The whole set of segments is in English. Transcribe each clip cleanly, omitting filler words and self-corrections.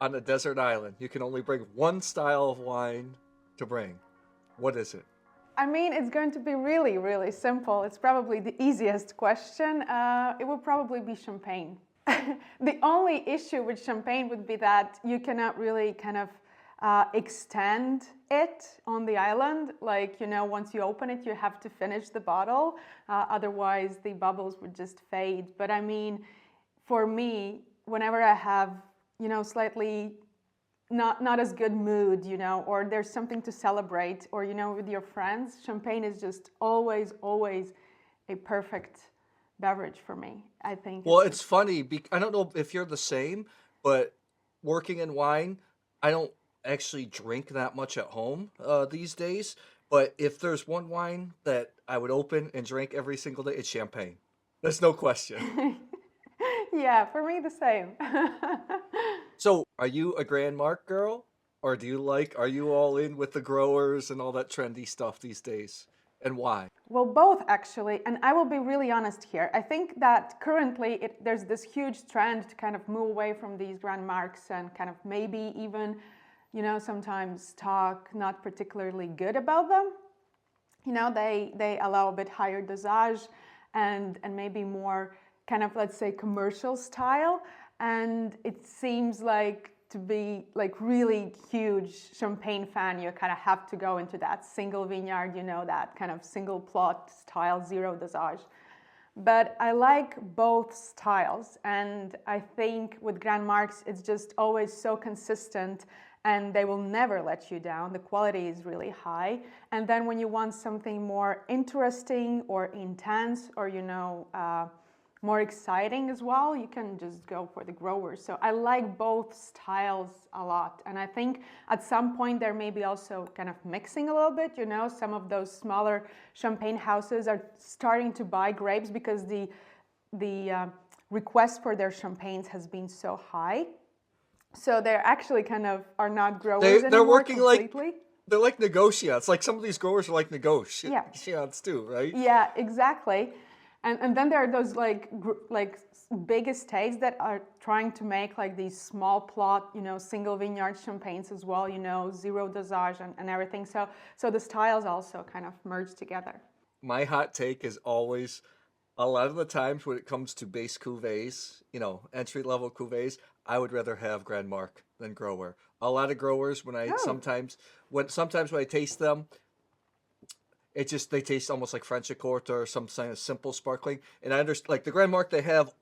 on a desert island. You can only bring one style of wine to bring. What is it? I mean, it's going to be really, really simple. It's probably the easiest question. It would probably be champagne. The only issue with champagne would be that you cannot really kind of extend it on the island. Like, once you open it, you have to finish the bottle. Otherwise, the bubbles would just fade. But I mean, for me, whenever I have, slightly not as good mood, or there's something to celebrate, or, with your friends, champagne is just always, always a perfect beverage for me, I think. Well, it's funny. I don't know if you're the same, but working in wine, I don't actually drink that much at home these days. But if there's one wine that I would open and drink every single day, it's champagne. There's no question. Yeah, for me the same. So, are you a Grand Mark girl? Or are you all in with the growers and all that trendy stuff these days? And why? Well, both actually, and I will be really honest here. I think that currently there's this huge trend to kind of move away from these Grand Marks and kind of maybe even, sometimes talk not particularly good about them. They allow a bit higher dosage and maybe more kind of, let's say, commercial style. And it seems like to be like really huge champagne fan, you kind of have to go into that single vineyard, that kind of single plot style, zero dosage. But I like both styles, and I think with Grand Marks, it's just always so consistent and they will never let you down. The quality is really high. And then when you want something more interesting or intense or, more exciting as well, you can just go for the growers. So I like both styles a lot. And I think at some point there may be also kind of mixing a little bit, some of those smaller champagne houses are starting to buy grapes because the request for their champagnes has been so high. So they're actually kind of are not growers They're anymore working completely. they're like negotiants. Like some of these growers are like negotiants Yeah. too, right? Yeah, exactly. And then there are those like big estates that are trying to make like these small plot, single vineyard champagnes as well, zero dosage and everything. So the styles also kind of merge together. My hot take is always a lot of the times when it comes to base cuvées, entry level cuvées, I would rather have Grand Mark than grower. A lot of growers Oh, sometimes when I taste them, they taste almost like French Accord or some kind of simple sparkling. And I understand like the Grand Mark they have,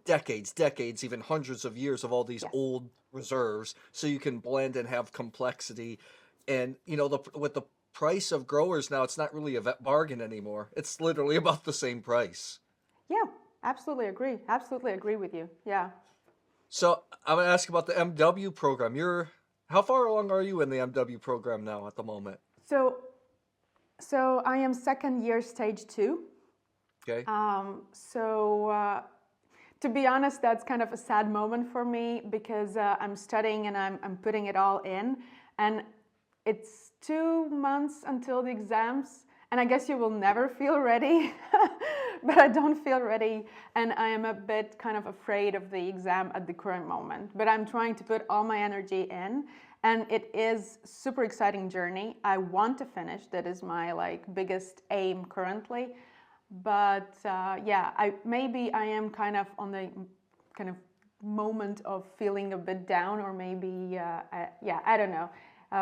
decades, even hundreds of years of all these yes. old reserves, so you can blend and have complexity. And with the price of growers now, it's not really a bargain anymore. It's literally about the same price. Yeah, absolutely agree. Absolutely agree with you. Yeah. So I'm gonna ask about the MW program. How far along are you in the MW program now at the moment? So so I am second year stage 2. Okay. To be honest, that's kind of a sad moment for me because I'm studying and I'm putting it all in. And it's 2 months until the exams. And I guess you will never feel ready, but I don't feel ready. And I am a bit kind of afraid of the exam at the current moment. But I'm trying to put all my energy in. And it is super exciting journey. I want to finish. That is my biggest aim currently. But maybe I am kind of on the kind of moment of feeling a bit down, or maybe I don't know.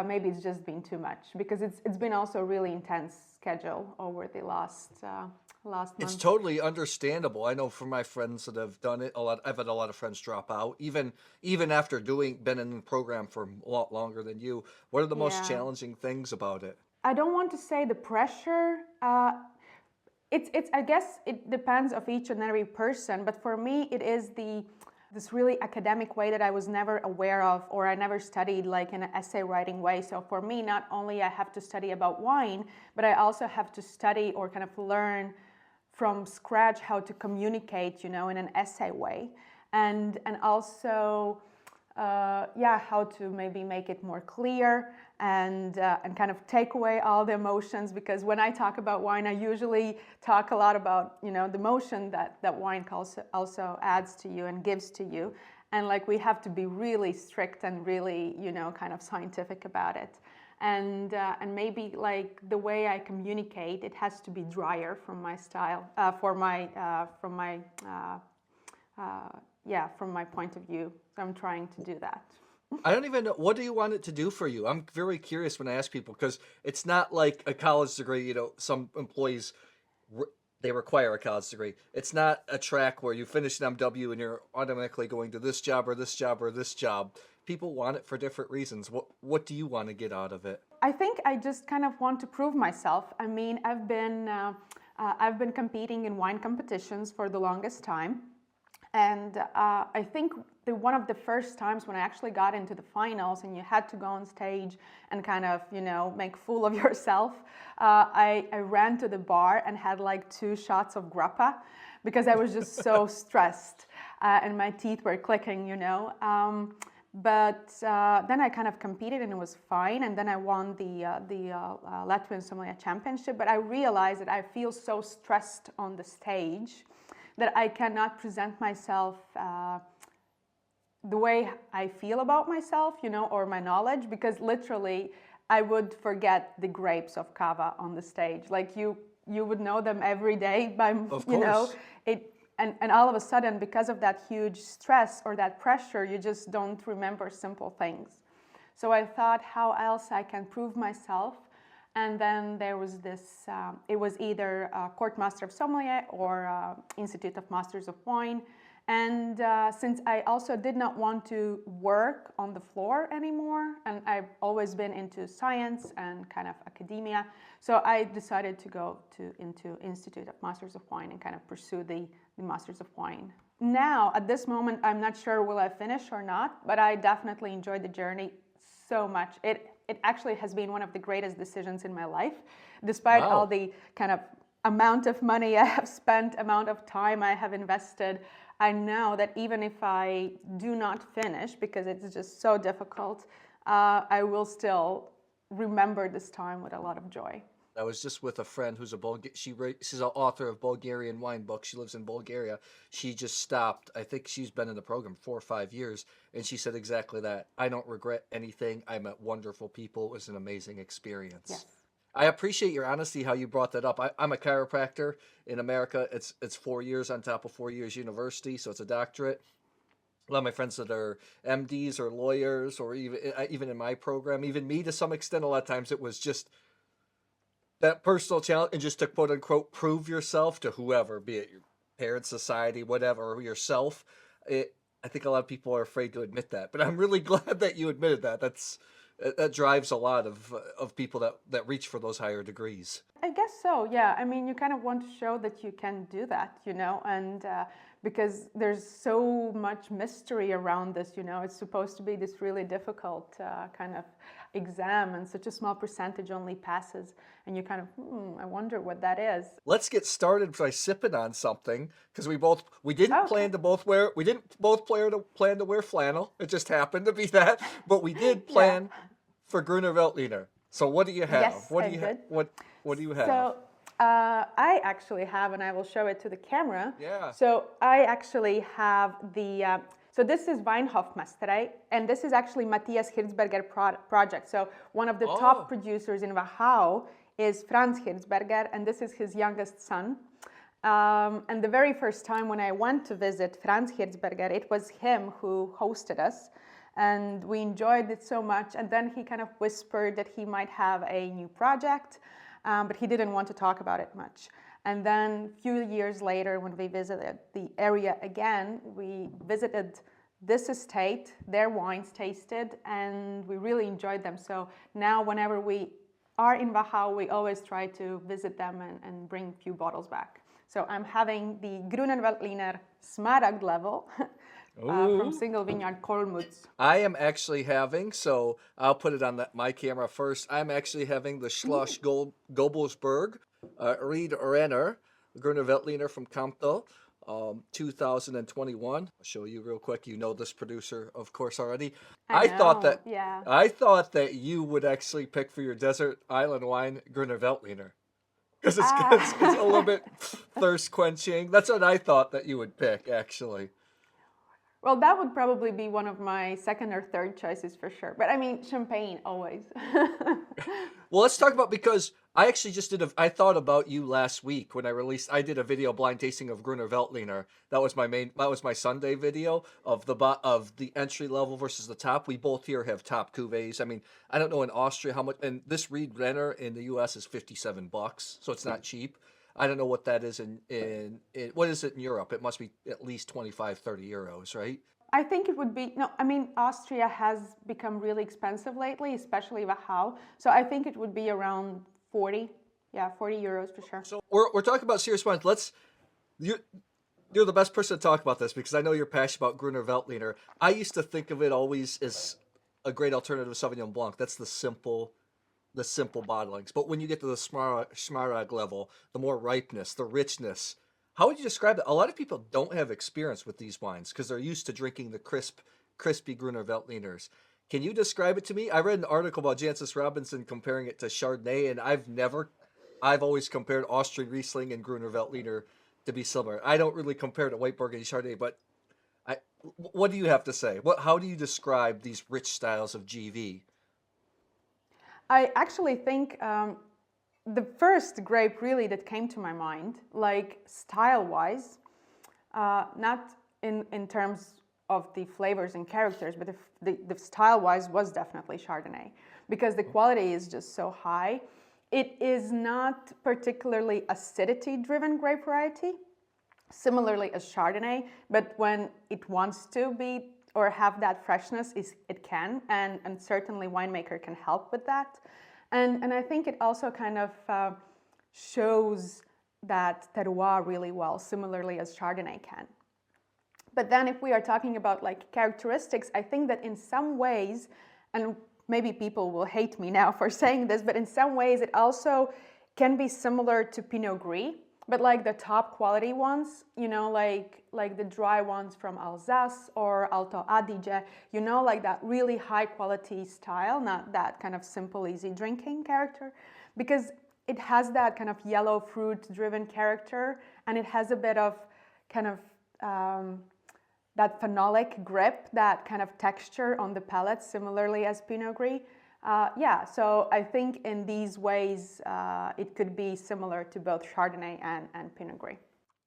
Maybe it's just been too much because it's been also a really intense schedule over the last It's month. totally understandable. I know from my friends that have done it a lot. I've had a lot of friends drop out, even after been in the program for a lot longer than you. What are the most Yeah, challenging things about it? I don't want to say the pressure. It's I guess it depends of each and every person, but for me it is this really academic way that I was never aware of, or I never studied like in an essay writing way. So for me, not only I have to study about wine, but I also have to study or kind of learn from scratch how to communicate, in an essay way, and also how to maybe make it more clear and kind of take away all the emotions, because when I talk about wine, I usually talk a lot about the emotion that wine also adds to you and gives to you, and like we have to be really strict and really, kind of scientific about it. And maybe like the way I communicate, it has to be drier from my style, from my point of view. So I'm trying to do that. I don't even know. What do you want it to do for you? I'm very curious when I ask people, because it's not like a college degree. Some employees, they require a college degree. It's not a track where you finish an MW and you're automatically going to this job or this job or this job. People want it for different reasons. What do you want to get out of it? I think I just kind of want to prove myself. I mean, I've been competing in wine competitions for the longest time. And I think one of the first times when I actually got into the finals and you had to go on stage and kind of, make fool of yourself, I ran to the bar and had like 2 shots of grappa because I was just so stressed and my teeth were clicking, But then I kind of competed and it was fine. And then I won the Latvian Sommelier Championship. But I realized that I feel so stressed on the stage that I cannot present myself the way I feel about myself, or my knowledge, because literally I would forget the grapes of cava on the stage. Like you would know them every day by, and all of a sudden, because of that huge stress or that pressure, you just don't remember simple things. So I thought, how else I can prove myself? And then there was this, it was either Court Master of Sommelier or Institute of Masters of Wine. And since I also did not want to work on the floor anymore, and I've always been into science and kind of academia, so I decided to go into Institute of Masters of Wine and kind of pursue the Masters of Wine. Now, at this moment, I'm not sure will I finish or not, but I definitely enjoyed the journey so much. It actually has been one of the greatest decisions in my life, despite all the kind of amount of money I have spent, amount of time I have invested. I know that even if I do not finish, because it's just so difficult, I will still remember this time with a lot of joy. I was just with a friend who's she's an author of Bulgarian wine books. She lives in Bulgaria. She just stopped. I think she's been in the program 4 or 5 years, and she said exactly that. I don't regret anything. I met wonderful people. It was an amazing experience. Yes. I appreciate your honesty, how you brought that up. I'm a chiropractor in America. It's 4 years on top of 4 years university, so it's a doctorate. A lot of my friends that are MDs or lawyers, or even in my program, even me to some extent, a lot of times it was just that personal challenge and just to quote unquote prove yourself to whoever, be it your parents, society, whatever, or yourself. I think a lot of people are afraid to admit that, but I'm really glad that you admitted that. That drives a lot of people that reach for those higher degrees. I guess so, yeah. I mean, you kind of want to show that you can do that, and because there's so much mystery around this, it's supposed to be this really difficult kind of exam, and such a small percentage only passes, and you kind of, I wonder what that is. Let's get started by sipping on something, because we didn't plan to both plan to wear flannel. It just happened to be that, but we did plan for Gruner Veltliner. So what do you have? Yes, What do you have? So I actually have, and I will show it to the camera. Yeah. So I actually have the. So this is Weinhofmeisterei, and this is actually Matthias Hirzberger project. So one of the top producers in Wachau is Franz Hirzberger, and this is his youngest son. And the very first time when I went to visit Franz Hirzberger, it was him who hosted us, and we enjoyed it so much. And then he kind of whispered that he might have a new project, but he didn't want to talk about it much. And then a few years later, when we visited the area again, we visited this estate, their wines tasted, and we really enjoyed them. So now whenever we are in Wachau, we always try to visit them and bring a few bottles back. So I'm having the Gruner Veltliner Smaragd level from single vineyard Kollmutz. I am actually having, so I'll put it on my camera first. I'm actually having the Schloss Gobelsburg Ried Renner, Gruner Veltliner from Kamto, 2021. I'll show you real quick. You know this producer, of course, already. I thought that you would actually pick for your desert island wine Gruner Veltliner, because it's a little bit thirst quenching. That's what I thought that you would pick, actually. Well, that would probably be one of my second or third choices for sure. But I mean, champagne always. Well, let's talk about because I actually just did a. I thought about you last week when I released. I did a video blind tasting of Gruner Veltliner. That was my main. That was my Sunday video of of the entry level versus the top. We both here have top cuvées. I mean, I don't know in Austria how much. And this Ried Renner in the U.S. is $57, so it's not cheap. I don't know what that is in what is it in Europe? It must be at least 25, 30 euros, right? I think it would be, no, I mean, Austria has become really expensive lately, especially Wachau. So I think it would be around 40. Yeah, 40 euros for sure. So we're talking about serious wines. You you're the best person to talk about this because I know you're passionate about Gruner Veltliner. I used to think of it always as a great alternative to Sauvignon Blanc. That's the simple bottlings. But when you get to the Smaragd level, the more ripeness, the richness, how would you describe it? A lot of people don't have experience with these wines because they're used to drinking the crispy Gruner Veltliners. Can you describe it to me? I read an article about Jancis Robinson comparing it to Chardonnay, and I've always compared Austrian Riesling and Gruner Veltliner to be similar. I don't really compare to White Burgundy Chardonnay, but I, what do you have to say? How do you describe these rich styles of GV? I actually think the first grape really that came to my mind, like style-wise, not in terms of the flavors and characters, but the style-wise was definitely Chardonnay because the quality is just so high. It is not particularly acidity-driven grape variety, similarly as Chardonnay, but when it wants to be or have that freshness, it can, and certainly winemaker can help with that. And I think it also kind of shows that terroir really well, similarly as Chardonnay can. But then if we are talking about like characteristics, I think that in some ways, and maybe people will hate me now for saying this, but in some ways it also can be similar to Pinot Gris, but like the top quality ones, you know, like the dry ones from Alsace or Alto Adige, you know, like that really high quality style, not that kind of simple, easy drinking character, because it has that kind of yellow fruit driven character, and it has a bit of kind of that phenolic grip, that kind of texture on the palate, similarly as Pinot Gris. Yeah, so I think in these ways, it could be similar to both Chardonnay and Pinot Gris.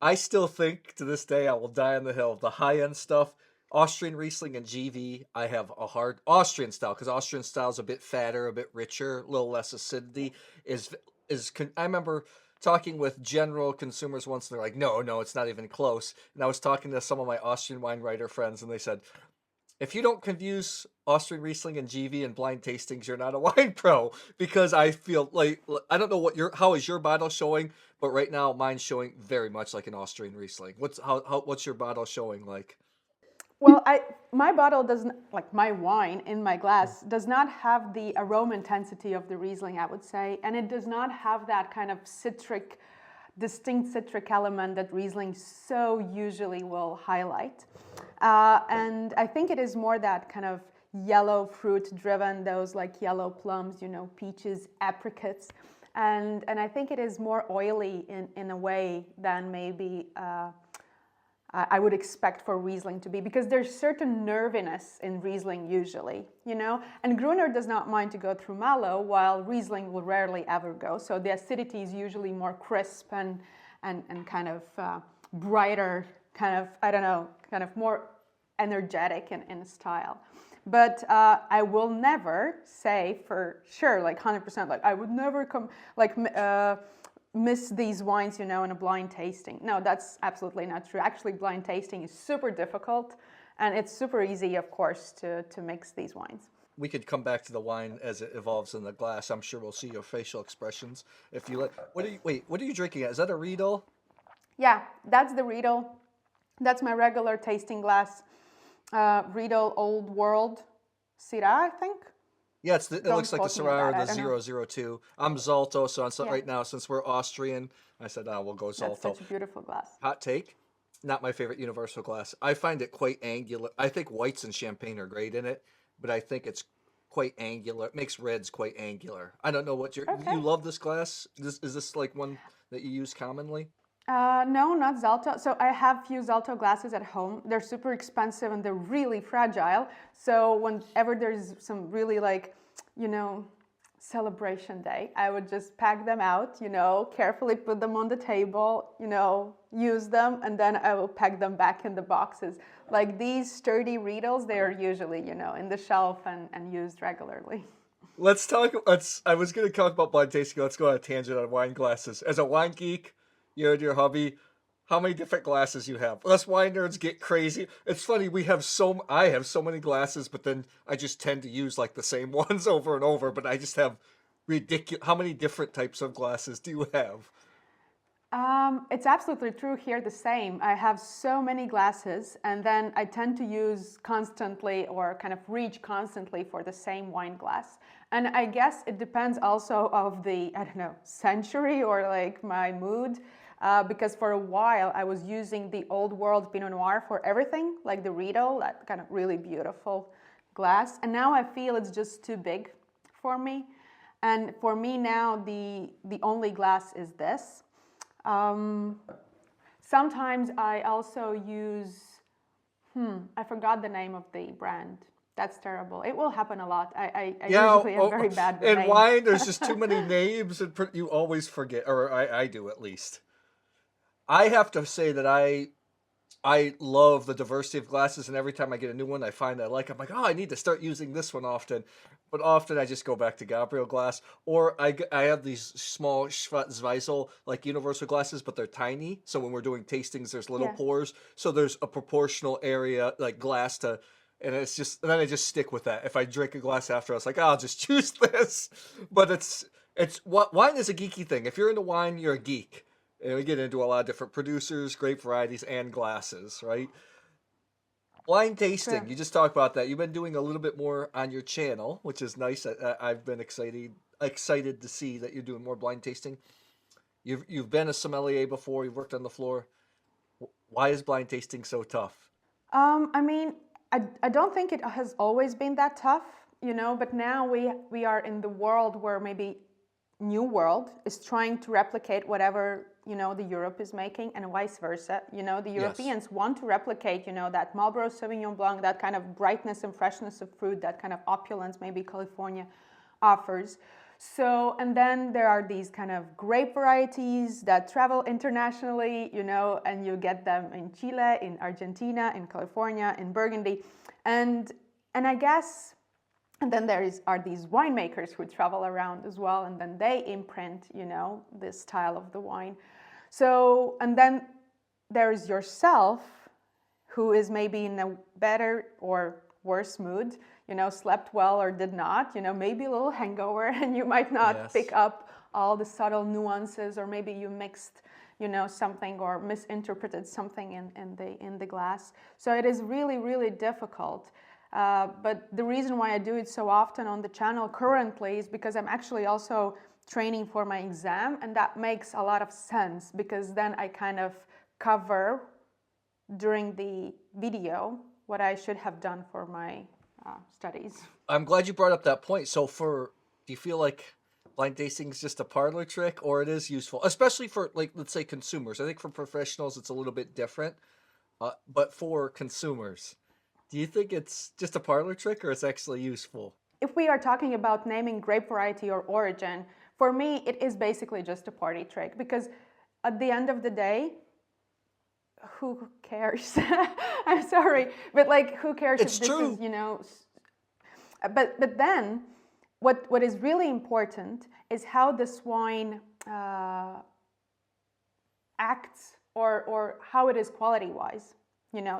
I still think to this day I will die on the hill. The high end stuff, Austrian Riesling and GV, I have a hard Austrian style because Austrian style is a bit fatter, a bit richer, a little less acidity. I remember talking with general consumers once, and they're like, no, it's not even close. And I was talking to some of my Austrian wine writer friends, and they said, if you don't confuse Austrian Riesling and GV in blind tastings, you're not a wine pro. Because I feel like I don't know how is your bottle showing, but right now mine's showing very much like an Austrian Riesling. What's your bottle showing like? Well, my bottle doesn't, like my wine in my glass does not have the aroma intensity of the Riesling, I would say, and it does not have that kind of distinct citric element that Riesling so usually will highlight. And I think it is more that kind of yellow fruit driven, those like yellow plums, you know, peaches, apricots. And I think it is more oily in a way than maybe I would expect for Riesling to be, because there's certain nerviness in Riesling usually, you know, and Gruner does not mind to go through mallow, while Riesling will rarely ever go. So the acidity is usually more crisp and kind of brighter, kind of, I don't know, kind of more energetic in style. But I will never say for sure, like 100%, like I would never miss these wines, you know, in a blind tasting. No, that's absolutely not true. Actually, blind tasting is super difficult, and it's super easy, of course, to mix these wines. We could come back to the wine as it evolves in the glass. I'm sure we'll see your facial expressions if you like. What are you drinking at? Is that a Riedel? Yeah, that's the Riedel. That's my regular tasting glass. Riedel Old World Syrah, I think. Yeah, it looks like the Syrah or the 002. I'm Zalto, so right now, since we're Austrian, I said, we'll go Zalto. That's such a beautiful glass. Hot take, not my favorite universal glass. I find it quite angular. I think whites and champagne are great in it, but I think it's quite angular. It makes reds quite angular. I don't know what you love this glass? Is this like one that you use commonly? No, not Zalto. So I have few Zalto glasses at home. They're super expensive and they're really fragile. So whenever there's some really like, you know, celebration day, I would just pack them out, carefully put them on the table, use them, and then I will pack them back in the boxes. Like these sturdy Riedels, they are usually, in the shelf and used regularly. I was going to talk about blind tasting. Let's go on a tangent on wine glasses. As a wine geek, you're in your hobby. How many different glasses you have? Us wine nerds get crazy. It's funny. I have so many glasses, but then I just tend to use like the same ones over and over. But I just have ridiculous. How many different types of glasses do you have? It's absolutely true here, the same. I have so many glasses, and then I tend to use constantly or kind of reach constantly for the same wine glass. And I guess it depends also of the, I don't know, century or like my mood. Because for a while I was using the old world Pinot Noir for everything, like the Riedel, that kind of really beautiful glass. And now I feel it's just too big for me. And for me now, the only glass is this. Sometimes I also use, I forgot the name of the brand. That's terrible. It will happen a lot. I usually am very bad with in names. wine, there's just too many names, and you always forget, or I do at least. I have to say that I love the diversity of glasses, and every time I get a new one, I find I like. I'm like, oh, I need to start using this one often. But often I just go back to Gabriel glass, or I have these small Schwarzweisel like universal glasses, but they're tiny. So when we're doing tastings, there's little Yeah. pores, so there's a proportional area like glass to. And and then I just stick with that. If I drink a glass after, I was like, oh, I'll just choose this. But it's what wine is a geeky thing. If you're into wine, you're a geek. And we get into a lot of different producers, grape varieties, and glasses, right? Blind tasting. True. You just talked about that. You've been doing a little bit more on your channel, which is nice. I've been excited to see that you're doing more blind tasting. You've been a sommelier before. You've worked on the floor. Why is blind tasting so tough? I mean, I don't think it has always been that tough, but now we are in the world where maybe new world is trying to replicate whatever, the Europe is making and vice versa. The Europeans want to replicate, that Marlborough Sauvignon Blanc, that kind of brightness and freshness of fruit, that kind of opulence maybe California offers. So, and then there are these kind of grape varieties that travel internationally, and you get them in Chile, in Argentina, in California, in Burgundy. And I guess, and then are these winemakers who travel around as well, and then they imprint, this style of the wine. So, and then there's yourself, who is maybe in a better or worse mood, slept well or did not, maybe a little hangover, and you might not pick up all the subtle nuances, or maybe you mixed, something or misinterpreted something in the glass. So it is really, really difficult. But the reason why I do it so often on the channel currently is because I'm actually also training for my exam, and that makes a lot of sense, because then I kind of cover during the video what I should have done for my studies. I'm glad you brought up that point. So do you feel like blind tasting is just a parlor trick, or it is useful, especially for, like, let's say consumers? I think for professionals it's a little bit different, but for consumers, do you think it's just a parlor trick, or it's actually useful? If we are talking about naming grape variety or origin, for me it is basically just a party trick, because at the end of the day, who cares? I'm sorry, but like, who cares It's if this true. is, but then what is really important is how this wine acts, or how it is quality-wise.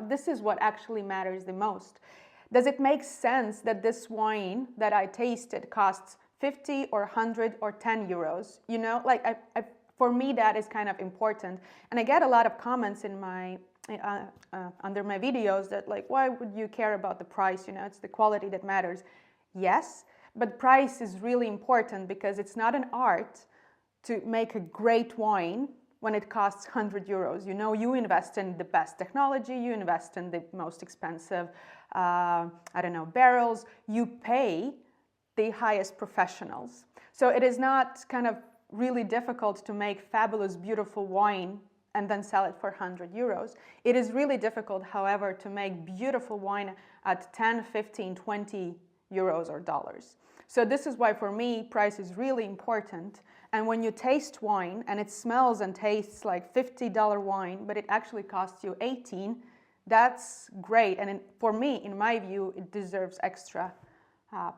This is what actually matters the most. Does it make sense that this wine that I tasted costs 50 or 100 or 10 euros? For me, that is kind of important. And I get a lot of comments in my under my videos that, like, why would you care about the price? It's the quality that matters. Yes, but price is really important, because it's not an art to make a great wine when it costs 100 euros. You invest in the best technology, you invest in the most expensive, barrels, you pay the highest professionals. So it is not kind of really difficult to make fabulous, beautiful wine and then sell it for 100 euros. It is really difficult, however, to make beautiful wine at 10, 15, 20 euros or dollars. So this is why for me, price is really important. And when you taste wine and it smells and tastes like $50 wine, but it actually costs you 18, that's great. And for me, in my view, it deserves extra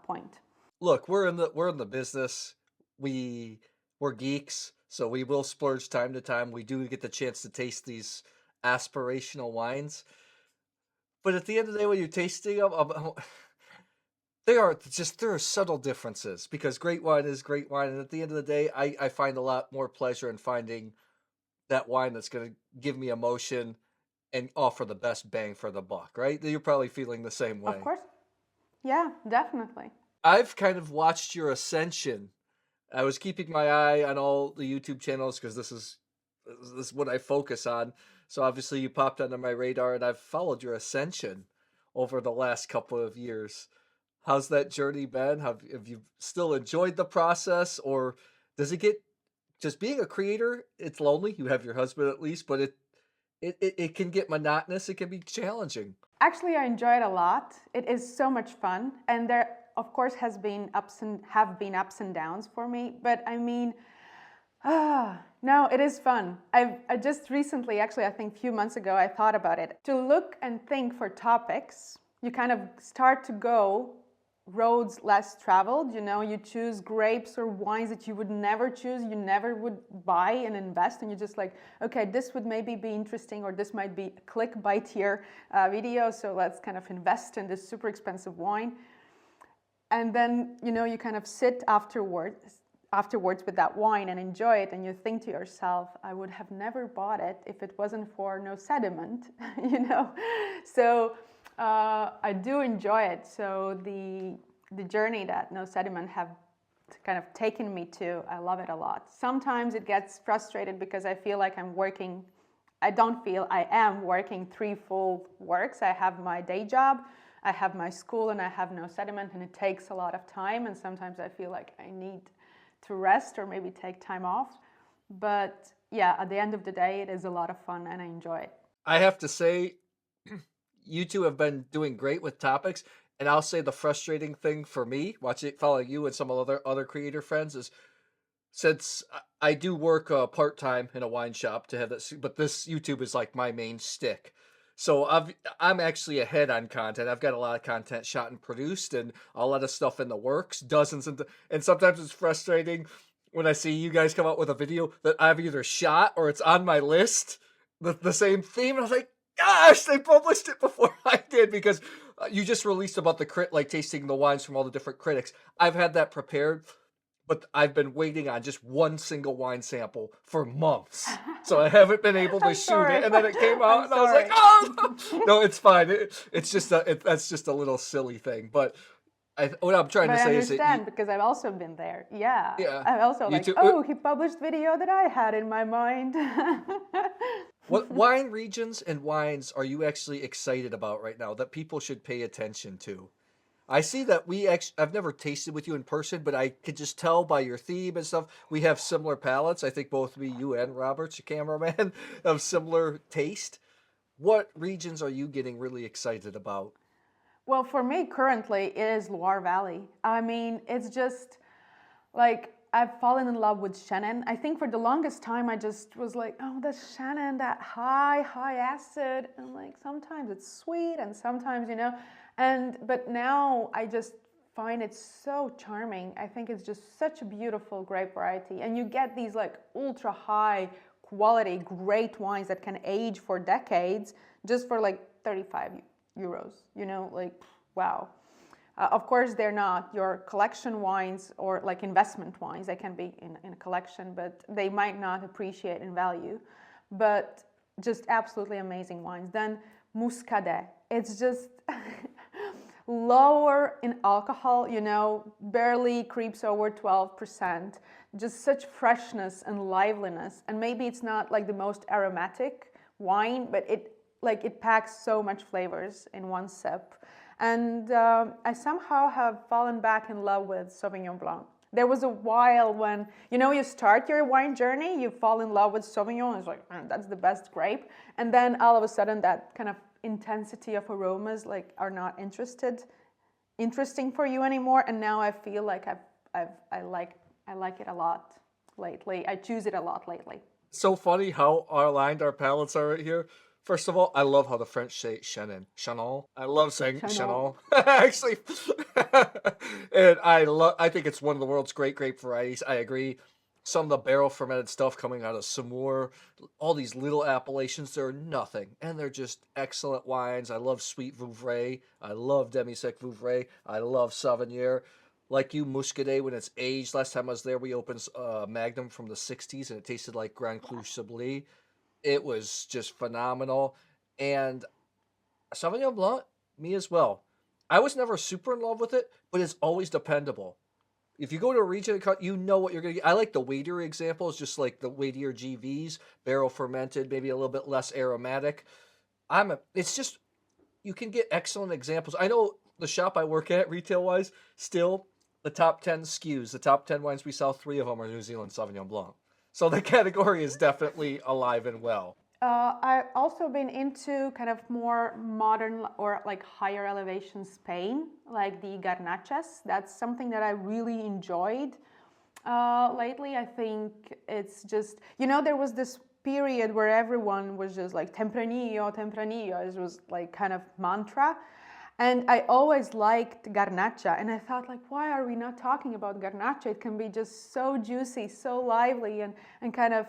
point. Look, we're in the business. We're geeks, so we will splurge time to time. We do get the chance to taste these aspirational wines. But at the end of the day, when you're tasting them, there are subtle differences because great wine is great wine, and at the end of the day, I find a lot more pleasure in finding that wine that's going to give me emotion and offer the best bang for the buck, right? You're probably feeling the same way. Of course. Yeah, definitely. I've kind of watched your ascension. I was keeping my eye on all the YouTube channels because this is what I focus on. So obviously you popped onto my radar, and I've followed your ascension over the last couple of years. How's that journey been? Have you still enjoyed the process, or does it get, just being a creator, it's lonely? You have your husband at least, but it can get monotonous. It can be challenging. Actually, I enjoy it a lot. It is so much fun, and there, of course, have been ups and downs for me. But I mean, no, it is fun. I just recently, actually, I think a few months ago, I thought about it. To look and think for topics, you kind of start to go roads less traveled. You know, you choose grapes or wines that you would never choose, you never would buy and invest, and you're just like, okay, this would maybe be interesting, or this might be a clickbaitier video, so let's kind of invest in this super expensive wine. And then, you know, you kind of sit afterwards with that wine and enjoy it, and you think to yourself, I would have never bought it if it wasn't for no sediment, you know. So I do enjoy it. So the journey that no sediment have kind of taken me to, I love it a lot. Sometimes it gets frustrated because I feel like I am working 3 full works. I have my day job, I have my school, and I have no sediment, and it takes a lot of time, and sometimes I feel like I need to rest or maybe take time off. But yeah, at the end of the day, it is a lot of fun and I enjoy it. I have to say, you two have been doing great with topics, and I'll say the frustrating thing for me, following you and some other creator friends, is since I do work part-time in a wine shop to have this, but this YouTube is like my main stick. So I'm actually ahead on content. I've got a lot of content shot and produced, and a lot of stuff in the works, dozens, and sometimes it's frustrating when I see you guys come out with a video that I've either shot or it's on my list, the same theme, and I was like, gosh, they published it before I did, because you just released about like tasting the wines from all the different critics. I've had that prepared, but I've been waiting on just one single wine sample for months. So I haven't been able to shoot it. And then it came out, and I was like, oh, no, it's fine. It's just that's just a little silly thing. But what I'm trying to say is that... I understand, because I've also been there. Yeah. I'm also like, too, he published video that I had in my mind. What wine regions and wines are you actually excited about right now that people should pay attention to? I see that I've never tasted with you in person, but I could just tell by your theme and stuff, we have similar palates. I think both you and Robert's, your cameraman, have similar taste. What regions are you getting really excited about? Well, for me, currently, it is Loire Valley. I mean, it's just like, I've fallen in love with Chenin. I think for the longest time, I just was like, oh, that's Chenin, that high acid. And like, sometimes it's sweet and sometimes, you know, but now I just find it so charming. I think it's just such a beautiful grape variety. And you get these like ultra high quality, great wines that can age for decades just for like 35 euros, you know, like, wow. Of course, they're not your collection wines or like investment wines. They can be in a collection, but they might not appreciate in value. But just absolutely amazing wines. Then Muscadet. It's just lower in alcohol, you know, barely creeps over 12%. Just such freshness and liveliness. And maybe it's not like the most aromatic wine, but it packs so much flavors in one sip. And I somehow have fallen back in love with Sauvignon Blanc. There was a while when, you start your wine journey, you fall in love with Sauvignon, it's like, "Man, that's the best grape." And then all of a sudden that kind of intensity of aromas like are not interesting for you anymore. And now I feel like I like it a lot lately. I choose it a lot lately. So funny how aligned our palates are right here. First of all, I love how the French say Chenin. Chenin. I love saying Chanel. Chenin. Actually, and I think it's one of the world's great grape varieties. I agree. Some of the barrel fermented stuff coming out of Samour, all these little appellations, they're nothing, and they're just excellent wines. I love sweet Vouvray. I love demi-sec Vouvray. I love Sauvignon. Like you, Muscadet, when it's aged. Last time I was there, we opened Magnum from the 60s, and it tasted like Grand Cru Chablis. It was just phenomenal. And Sauvignon Blanc, me as well. I was never super in love with it, but it's always dependable. If you go to a region, you know what you're going to get. I like the weightier examples, just like the weightier GVs, barrel fermented, maybe a little bit less aromatic. It's just, you can get excellent examples. I know the shop I work at, retail wise, still the top 10 SKUs, the top 10 wines we sell, 3 of them are New Zealand Sauvignon Blanc. So the category is definitely alive and well. I've also been into kind of more modern or like higher elevation Spain, like the garnachas. That's something that I really enjoyed lately. I think it's just, there was this period where everyone was just like tempranillo, tempranillo. It was like kind of mantra. And I always liked garnacha, and I thought, like, why are we not talking about garnacha? It can be just so juicy, so lively, and kind of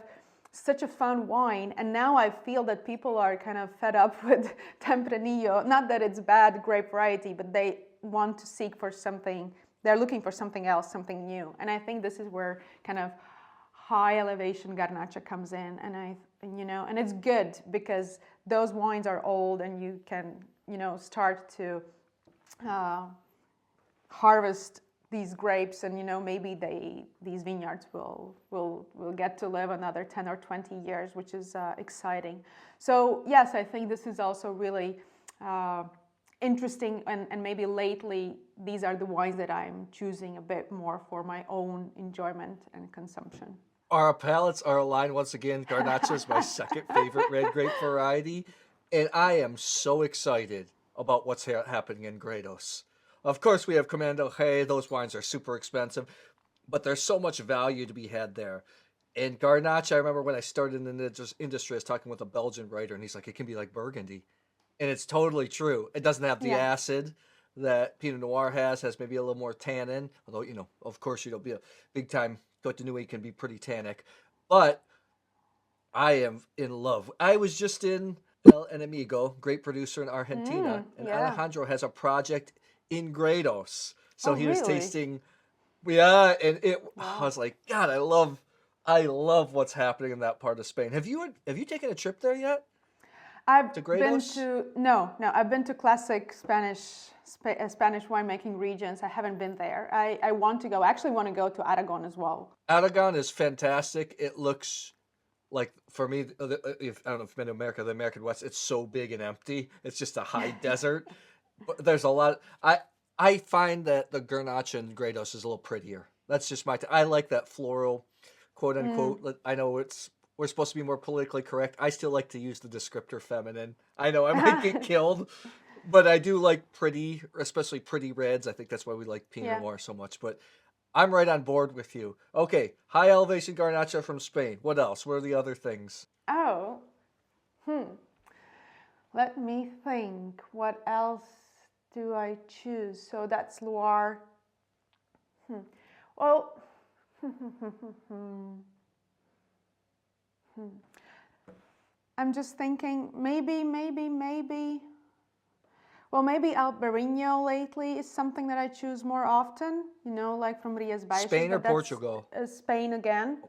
such a fun wine. And now I feel that people are kind of fed up with Tempranillo. Not that it's bad grape variety, but they want to seek for something. They're looking for something else, something new. And I think this is where kind of high elevation garnacha comes in. And it's good because those wines are old, and you can start to harvest these grapes, and maybe these vineyards will get to live another 10 or 20 years, which is exciting. So yes, I think this is also really interesting, and maybe lately these are the wines that I'm choosing a bit more for my own enjoyment and consumption. Our palates are aligned once again. Garnacha is my second favorite red grape variety, and I am so excited about what's happening in Grados. Of course, we have Commando Hay. Those wines are super expensive, but there's so much value to be had there. And Garnacha, I remember when I started in the industry, I was talking with a Belgian writer, and he's like, it can be like Burgundy. And it's totally true. It doesn't have the Yeah. acid that Pinot Noir has maybe a little more tannin. Although, of course, be a big time Cote de Nuit can be pretty tannic. But I am in love. I was just in El Enemigo, great producer in Argentina, and yeah. Alejandro has a project in Grados. So Oh, he was really? tasting, yeah, and I Wow. was like, God, I love what's happening in that part of Spain. Have you taken a trip there yet? I've To been Grados? to no. I've been to classic Spanish winemaking regions. I haven't been there. I want to go. I actually want to go to Aragon as well. Aragon is fantastic. It looks like, for me, if I don't know if you've been to America, the American West, it's so big and empty. It's just a high desert. But there's a lot. I find that the Garnacha in Grados is a little prettier. That's just my. I like that floral, quote unquote. I know we're supposed to be more politically correct. I still like to use the descriptor feminine. I know I might get killed, but I do like pretty, especially pretty reds. I think that's why we like Pinot Yeah. Noir so much. But I'm right on board with you. Okay, high elevation Garnacha from Spain. What else? What are the other things? Oh, let me think. What else do I choose? So that's Loire. Well, I'm just thinking maybe. Well, maybe Albarino lately is something that I choose more often, like from Rias Baixas. Spain or but that's, Portugal? Spain again.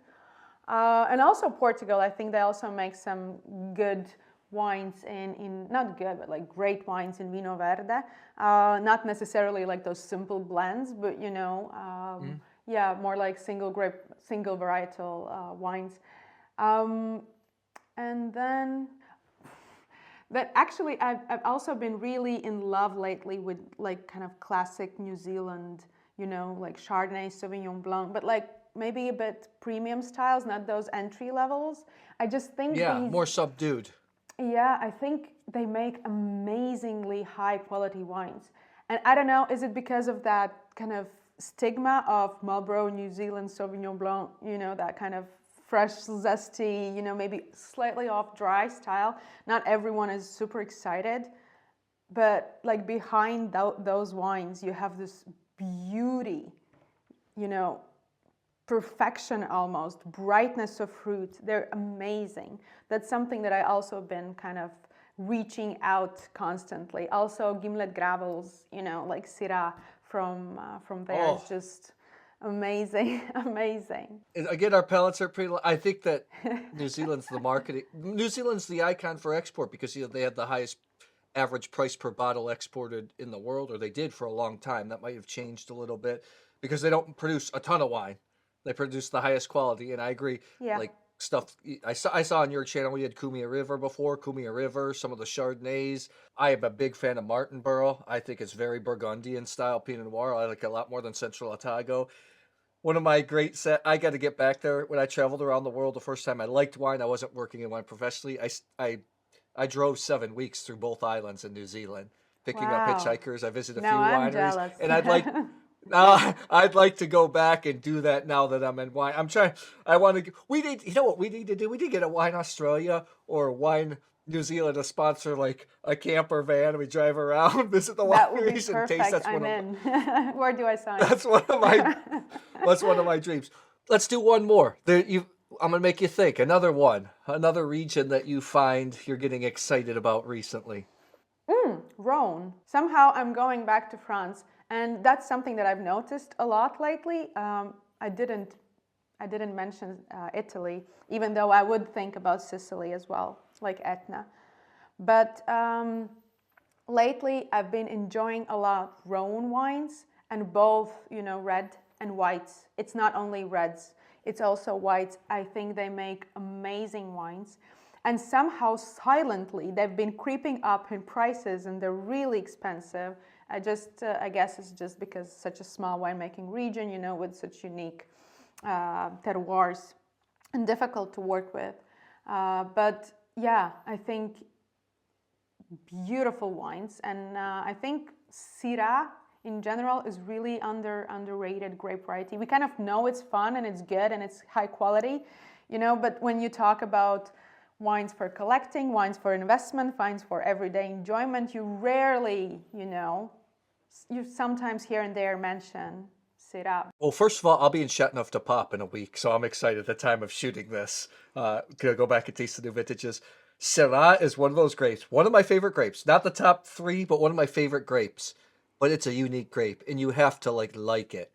And also Portugal. I think they also make some good wines in not good, but like great wines in Vinho Verde. Not necessarily like those simple blends, but yeah, more like single grape, single varietal wines. And then that actually I've also been really in love lately with like kind of classic New Zealand like Chardonnay, Sauvignon Blanc, but like maybe a bit premium styles, not those entry levels. I just think Yeah, these, more subdued. yeah, I think they make amazingly high quality wines. And I don't know, is it because of that kind of stigma of Marlborough, New Zealand, Sauvignon Blanc, that kind of fresh, zesty, maybe slightly off dry style? Not everyone is super excited, but like behind those wines, you have this beauty, you know, perfection almost, brightness of fruit. They're amazing. That's something that I also been kind of reaching out constantly. Also, gimlet gravels, like Syrah from there is Oh, just amazing, amazing. and again, our palates are pretty. I think that New Zealand's the marketing. New Zealand's the icon for export because they had the highest average price per bottle exported in the world, or they did for a long time. That might have changed a little bit because they don't produce a ton of wine. They produce the highest quality, and I agree. Yeah. Like stuff I saw on your channel, we had Cumia River before, Cumia River, some of the Chardonnays. I am a big fan of Martinborough. I think it's very Burgundian style Pinot Noir. I like it a lot more than Central Otago. One of my great I got to get back there when I traveled around the world the first time. I liked wine. I wasn't working in wine professionally. I drove 7 weeks through both islands in New Zealand, picking up Wow. hitchhikers. I visited a Now few I'm wineries, jealous. and I'd like to go back and do that now that I'm in wine. I'm trying. I want to. We need. You know what we need to do? We need to get a Wine Australia or Wine New Zealand to sponsor like a camper van. And we drive around, visit the That would be wineries, and taste. perfect. I'm in. Where do I sign? That's one of my. That's one of my dreams. Let's do one more. I'm gonna make you think. Another one. Another region that you find you're getting excited about recently. Rhone. Somehow I'm going back to France, and that's something that I've noticed a lot lately. I didn't, I didn't mention Italy, even though I would think about Sicily as well, like Etna. But lately I've been enjoying a lot Rhone wines, and both, red and whites. It's not only reds; it's also whites. I think they make amazing wines. And somehow silently they've been creeping up in prices, and they're really expensive. I guess it's just because such a small winemaking region, with such unique terroirs, and difficult to work with. But yeah, I think beautiful wines, and I think Syrah in general is really underrated grape variety. We kind of know it's fun and it's good and it's high quality, but when you talk about wines for collecting, wines for investment, wines for everyday enjoyment, you rarely, you sometimes here and there mention Syrah. Well, first of all, I'll be in Chateauneuf de Pop in a week, so I'm excited at the time of shooting this. Gonna go back and taste the new vintages. Syrah is one of those grapes, one of my favorite grapes. Not the top three, but one of my favorite grapes. But it's a unique grape, and you have to like it.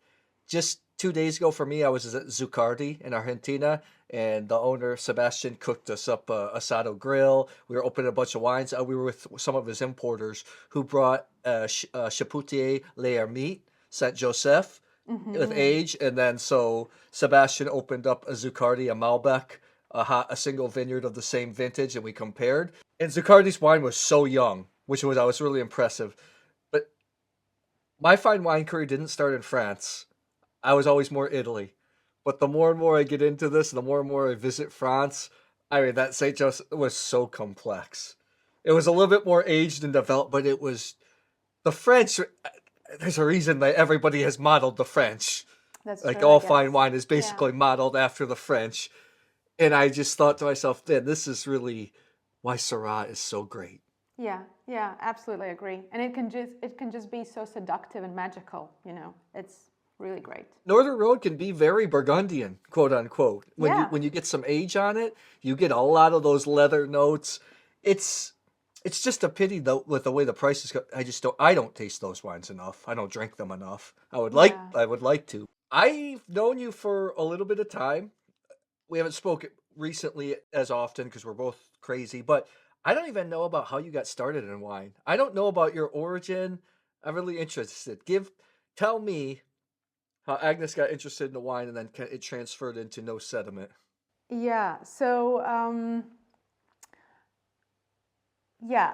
Just 2 days ago for me, I was at Zucardi in Argentina, and the owner, Sebastian, cooked us up a asado grill. We were opening a bunch of wines. We were with some of his importers who brought Chapoutier Les Hermites, Saint Joseph, with age. And then so Sebastian opened up a Zucardi, a Malbec, a single vineyard of the same vintage, and we compared. And Zucardi's wine was so young, which was I was really impressive. But my fine wine career didn't start in France. I was always more Italy. But the more and more I get into this, the more and more I visit France, I mean, that St. Joseph was so complex. It was a little bit more aged and developed, but it was the French. There's a reason that everybody has modeled the French. That's Like true, I all fine guess. wine is Yeah. basically modeled after the French. And I just thought to myself, then this is really why Syrah is so great. Yeah, yeah, absolutely agree. And it can just be so seductive and magical, It's really great. Northern Road can be very Burgundian, quote unquote. Yeah. When you get some age on it, you get a lot of those leather notes. It's it's just a pity though with the way the prices go. I don't taste those wines enough. I don't drink them enough. Yeah. I would like to. I've known you for a little bit of time. We haven't spoken recently as often because we're both crazy, but I don't even know about how you got started in wine. I don't know about your origin. I'm really interested. Tell me how Agnes got interested in the wine and then it transferred into no sediment. Yeah. So Yeah,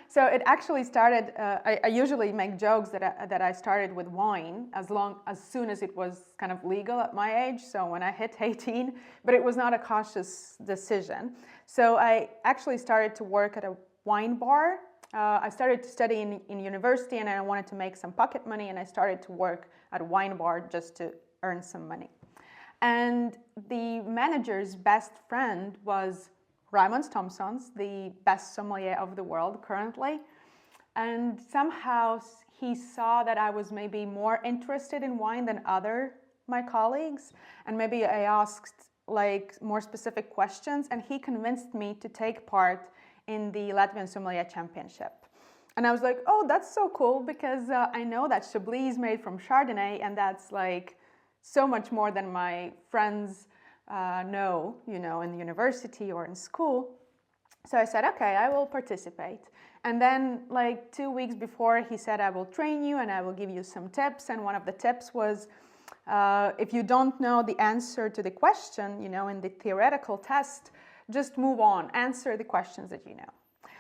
so it actually started. I usually make jokes that I started with wine as soon as it was kind of legal at my age. So when I hit 18, but it was not a cautious decision. So I actually started to work at a wine bar. I started to study in university, and I wanted to make some pocket money, and I started to work at a wine bar just to earn some money. And the manager's best friend was Raymond Thompson's, the best sommelier of the world currently. And somehow he saw that I was maybe more interested in wine than my colleagues. And maybe I asked like more specific questions, and he convinced me to take part in the Latvian Sommelier Championship. And I was like, oh, that's so cool, because I know that Chablis is made from Chardonnay, and that's like so much more than my friends know, in the university or in school. So I said, okay, I will participate. And then like 2 weeks before, he said, I will train you and I will give you some tips. And one of the tips was, if you don't know the answer to the question, in the theoretical test, just move on, answer the questions that you know.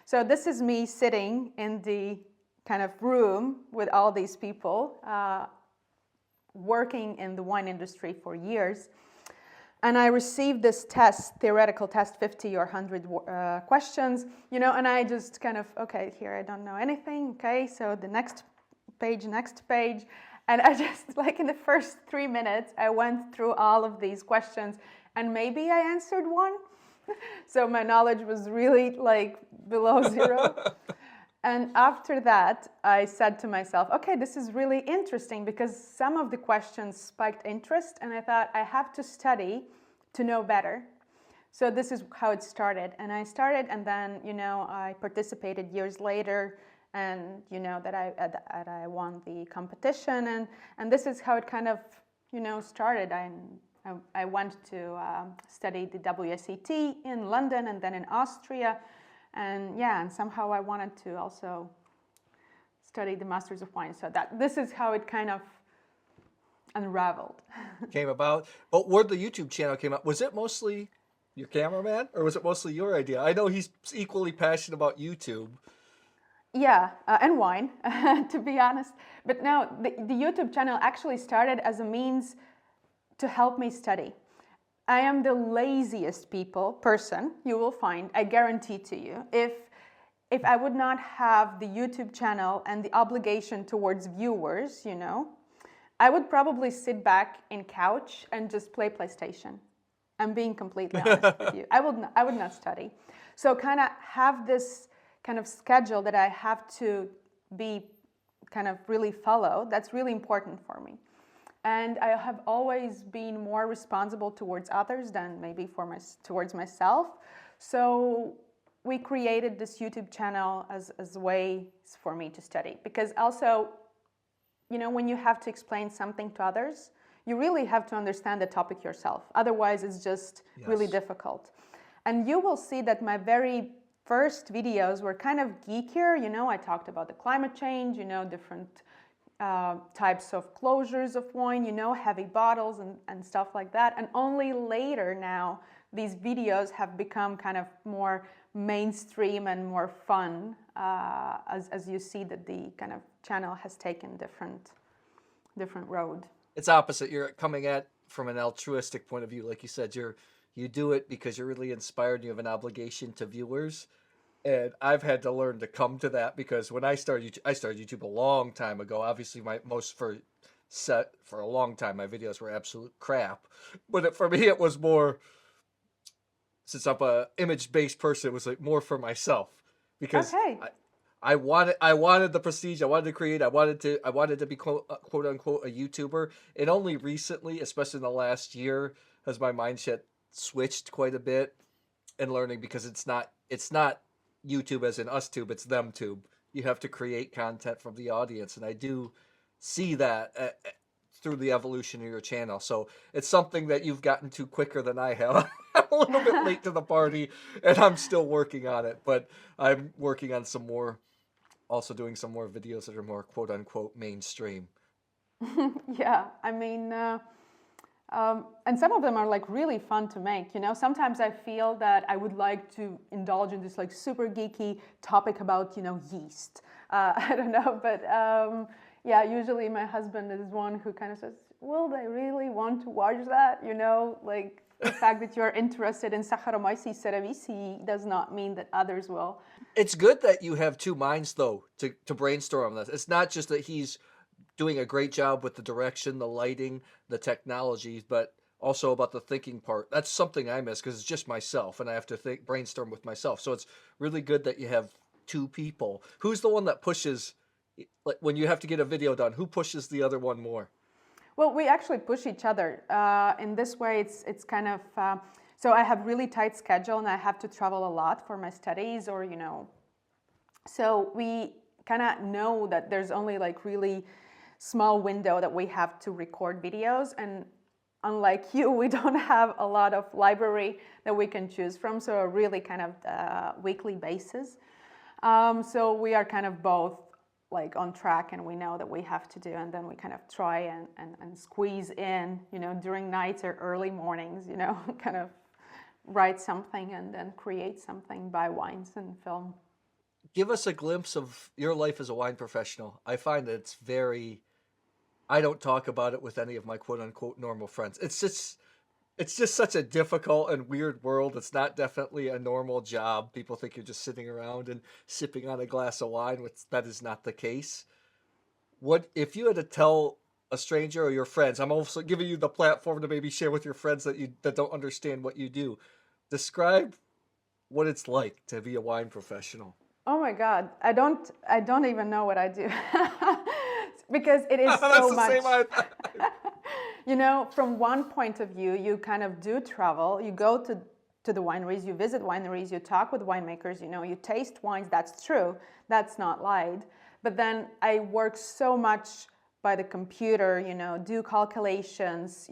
So this is me sitting in the kind of room with all these people, working in the wine industry for years. And I received this test, theoretical test, 50 or 100 questions, and I just kind of, okay, here I don't know anything, okay, so the next page. And I just, like in the first 3 minutes, I went through all of these questions, and maybe I answered one. So my knowledge was really like below zero. And after that, I said to myself, okay, this is really interesting, because some of the questions spiked interest, and I thought I have to study to know better. So this is how it started. And I started, and then, I participated years later, and, that I won the competition. And this is how it kind of, started. I went to study the WSET in London and then in Austria. And somehow I wanted to also study the Masters of Wine. So this is how it kind of unraveled. Came about. But where the YouTube channel came out, was it mostly your cameraman, or was it mostly your idea? I know he's equally passionate about YouTube. Yeah, and wine, to be honest. But no, the YouTube channel actually started as a means to help me study. I am the laziest person you will find, I guarantee to you. If I would not have the YouTube channel and the obligation towards viewers, I would probably sit back in couch and just play PlayStation. I'm being completely honest with you. I would not study. So kind of have this kind of schedule that I have to be kind of really follow. That's really important for me. And I have always been more responsible towards others than maybe towards myself. So we created this YouTube channel as a way for me to study. Because also, when you have to explain something to others, you really have to understand the topic yourself. Otherwise, it's just really difficult. And you will see that my very first videos were kind of geekier. I talked about the climate change, different types of closures of wine, heavy bottles and stuff like that. And only later now, these videos have become kind of more mainstream and more fun, as you see that the kind of channel has taken different road. It's opposite. You're coming at from an altruistic point of view. Like you said, you do it because you're really inspired and you have an obligation to viewers. And I've had to learn to come to that, because when I started YouTube a long time ago. Obviously, for a long time, my videos were absolute crap. But for me, it was more, since I'm a image-based person, it was like more for myself, because I wanted the prestige. I wanted to create. I wanted to be quote unquote a YouTuber. And only recently, especially in the last year, has my mindset switched quite a bit in learning, because it's not YouTube as in us tube, it's them tube. You have to create content from the audience, and I do see that through the evolution of your channel. So it's something that you've gotten to quicker than I have. I'm a little bit late to the party, and I'm still working on it, but I'm working on also doing some more videos that are more quote unquote mainstream. Yeah, I mean, And some of them are like really fun to make. Sometimes I feel that I would like to indulge in this like super geeky topic about, yeast. I don't know, but yeah, usually my husband is one who kind of says, will they really want to watch that? Like the fact that you're interested in Saccharomyces cerevisiae does not mean that others will. It's good that you have two minds, though, to brainstorm this. It's not just that he's doing a great job with the direction, the lighting, the technology, but also about the thinking part. That's something I miss because it's just myself, and I have to brainstorm with myself. So it's really good that you have two people. Who's the one that pushes, like when you have to get a video done? Who pushes the other one more? Well, we actually push each other. In this way, it's kind of so I have really tight schedule and I have to travel a lot for my studies, or so we kind of know that there's only like really small window that we have to record videos, and unlike you, we don't have a lot of library that we can choose from, so a really kind of weekly basis. So we are kind of both like on track, and we know that we have to do, and then we kind of try and squeeze in, during nights or early mornings, kind of write something and then create something, buy wines and film. Give us a glimpse of your life as a wine professional. I find that it's very, I don't talk about it with any of my quote unquote normal friends. It's just such a difficult and weird world. It's not definitely a normal job. People think you're just sitting around and sipping on a glass of wine, which that is not the case. What if you had to tell a stranger or your friends? I'm also giving you the platform to maybe share with your friends that don't understand what you do. Describe what it's like to be a wine professional. Oh my God, I don't even know what I do because it is so much. From one point of view, you kind of do travel. You go to the wineries, you visit wineries, you talk with winemakers, you taste wines. That's true. That's not lied. But then I work so much by the computer, do calculations,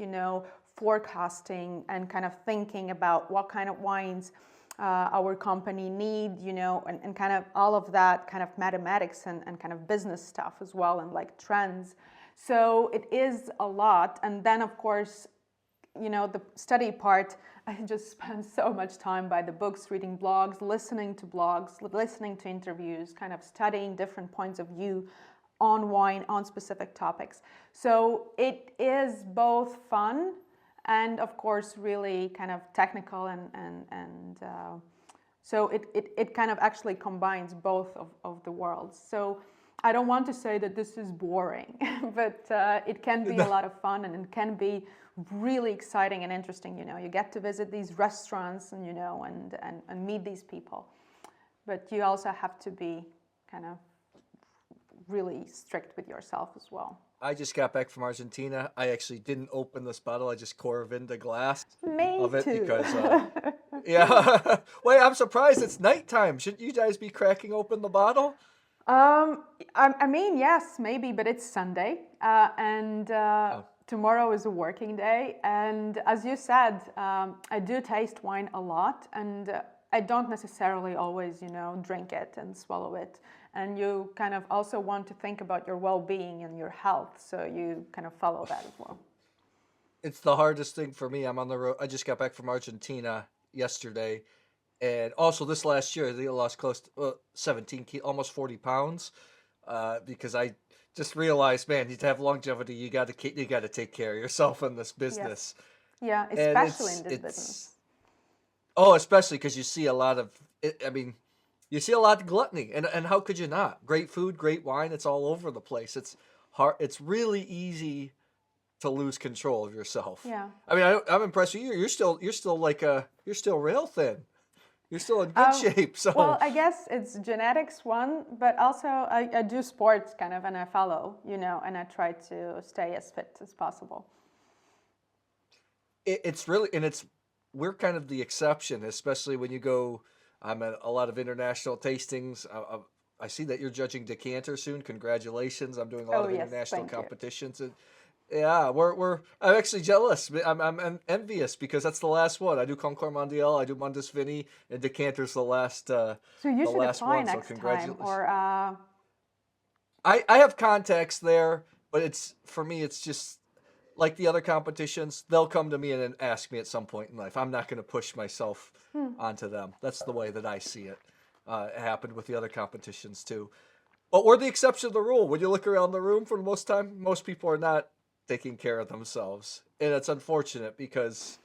forecasting and kind of thinking about what kind of wines our company need, and kind of all of that kind of mathematics and kind of business stuff as well, and like trends. So it is a lot. And then, of course, the study part, I just spend so much time by the books, reading blogs, listening to interviews, kind of studying different points of view on wine, on specific topics. So it is both fun and, of course, really kind of technical, and so it kind of actually combines both of the worlds. So I don't want to say that this is boring, but it can be a lot of fun, and it can be really exciting and interesting. You get to visit these restaurants and and meet these people, but you also have to be kind of really strict with yourself as well. I just got back from Argentina. I actually didn't open this bottle. I just corvined a glass Me of it too. because, yeah. Wait, I'm surprised it's nighttime. Shouldn't you guys be cracking open the bottle? I mean, yes, maybe, but it's Sunday, and tomorrow is a working day. And as you said, I do taste wine a lot, and I don't necessarily always, drink it and swallow it. And you kind of also want to think about your well-being and your health, so you kind of follow that as well. It's the hardest thing for me. I'm on the road. I just got back from Argentina yesterday. And also this last year, they lost close to 17, almost 40 pounds, because I just realized, man, to have longevity, you got to take care of yourself in this business. Yes. Yeah, especially in this business. Oh, especially because you see a lot of, you see a lot of gluttony, and how could you not? Great food, great wine, it's all over the place. It's hard. It's really easy to lose control of yourself. Yeah. I'm impressed with you. You're still you're still rail thin. You're still in good shape. So well, I guess it's genetics one, but also I do sports kind of, and I follow, and I try to stay as fit as possible. It's really, and we're kind of the exception, especially when you go. I'm at a lot of international tastings. I see that you're judging decanter soon. Congratulations! I'm doing a lot of international competitions. And yeah, I'm actually jealous. I'm envious because that's the last one. I do Concours Mondial, I do Mundus Vini, and decanter's the last. So you should apply next time, or. I have contacts there, but for me it's just like the other competitions, they'll come to me and ask me at some point in life. I'm not going to push myself onto them. That's the way that I see it. It happened with the other competitions too. But we're the exception to the rule. When you look around the room, for the most time, most people are not taking care of themselves, and it's unfortunate because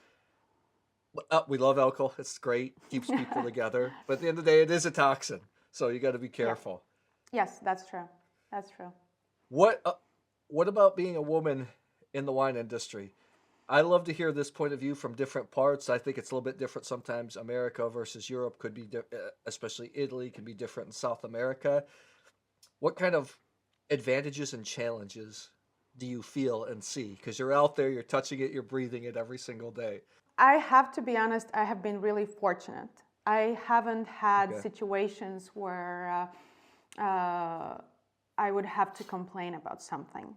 we love alcohol. It's great, keeps people together. But at the end of the day, it is a toxin, so you got to be Yeah. careful. Yes, that's true. That's true. What what about being a woman in the wine industry? I love to hear this point of view from different parts. I think it's a little bit different sometimes. America versus Europe could be, especially Italy, can be different in South America. What kind of advantages and challenges do you feel and see? Because you're out there, you're touching it, you're breathing it every single day. I have to be honest, I have been really fortunate. I haven't had Okay. situations where I would have to complain about something.